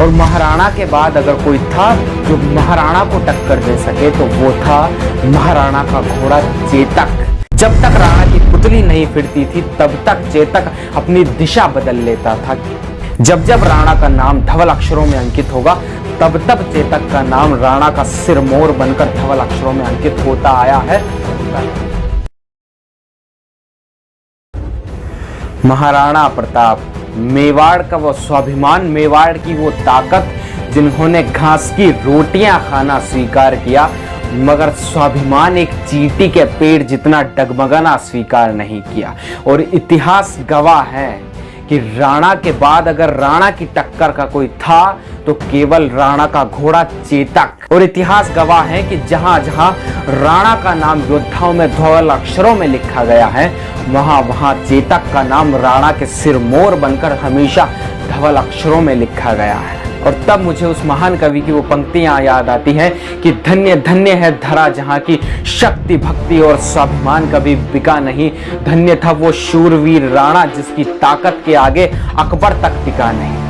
और महाराणा के बाद अगर कोई था जो महाराणा को टक्कर दे सके तो वो था महाराणा का घोड़ा चेतक। जब तक राणा की पुतली नहीं फिरती थी तब तक चेतक अपनी दिशा बदल लेता था। जब जब राणा का नाम धवल अक्षरों में अंकित होगा तब तब चेतक का नाम राणा का सिरमौर बनकर धवल अक्षरों में अंकित होता आया है। महाराणा प्रताप, मेवाड़ का वो स्वाभिमान, मेवाड़ की वो ताकत, जिन्होंने घास की रोटियां खाना स्वीकार किया मगर स्वाभिमान एक चींटी के पेड़ जितना डगमगाना स्वीकार नहीं किया। और इतिहास गवाह है कि राणा के बाद अगर राणा की टक्कर का कोई था तो केवल राणा का घोड़ा चेतक। और इतिहास गवाह है कि जहां जहां राणा का नाम योद्धाओं में धवल अक्षरों में लिखा गया है वहां वहां चेतक का नाम राणा के सिरमौर बनकर हमेशा धवल अक्षरों में लिखा गया है। और तब मुझे उस महान कवि की वो पंक्तियां याद आती हैं कि धन्य धन्य है धरा जहां की शक्ति भक्ति और स्वाभिमान कभी बिका नहीं। धन्य था वो शूरवीर राणा जिसकी ताकत के आगे अकबर तक टिका नहीं।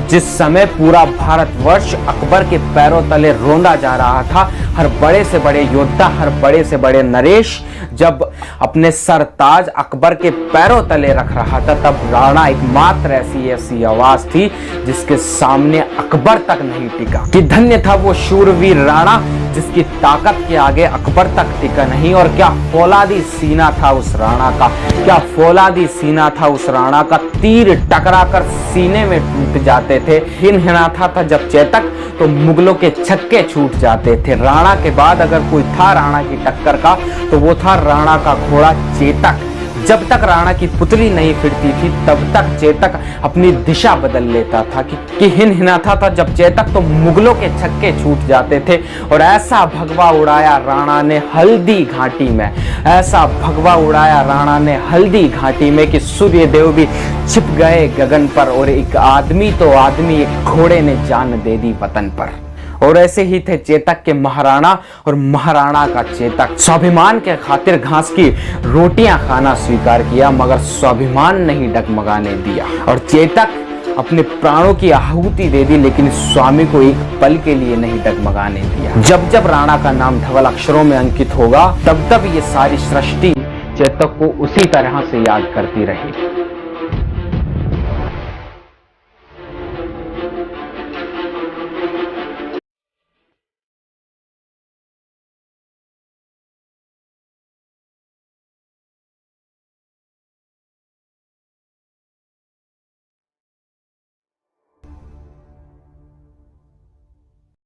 जिस समय पूरा भारतवर्ष अकबर के पैरों तले रोंदा जा रहा था, हर बड़े से बड़े योद्धा, हर बड़े से बड़े नरेश जब अपने सरताज अकबर के पैरों तले रख रहा था तब राणा एकमात्र ऐसी आवाज थी जिसके सामने अकबर तक नहीं टिका। कि धन्य था वो शूरवीर राणा जिसकी ताकत के आगे अकबर तक टिका नहीं। और क्या फौलादी सीना था उस राणा का, क्या फौलादी सीना था उस राणा का। तीर टकराकर सीने में टूट जाते थे। हिनहिनाता था जब चेतक तो मुगलों के छक्के छूट जाते थे। राणा के बाद अगर कोई था राणा की टक्कर का तो वो था राणा का घोड़ा चेतक। जब तक राणा की पुतली नहीं फिरती थी तब तक चेतक अपनी दिशा बदल लेता था। कि हिनहिनाता था जब चेतक तो मुगलों के छक्के छूट जाते थे। और ऐसा भगवा उड़ाया राणा ने हल्दी घाटी में, ऐसा भगवा उड़ाया राणा ने हल्दी घाटी में कि सूर्यदेव भी छिप गए गगन पर और एक आदमी तो आदमी, एक घोड़े ने जान दे दी वतन पर। और ऐसे ही थे चेतक के महाराणा और महाराणा का चेतक। स्वाभिमान के खातिर घास की रोटियां खाना स्वीकार किया मगर स्वाभिमान नहीं डगमगाने दिया। और चेतक अपने प्राणों की आहुति दे दी लेकिन स्वामी को एक पल के लिए नहीं डगमगाने दिया। जब जब राणा का नाम धवल अक्षरों में अंकित होगा तब तब ये सारी सृष्टि चेतक को उसी तरह से याद करती रही।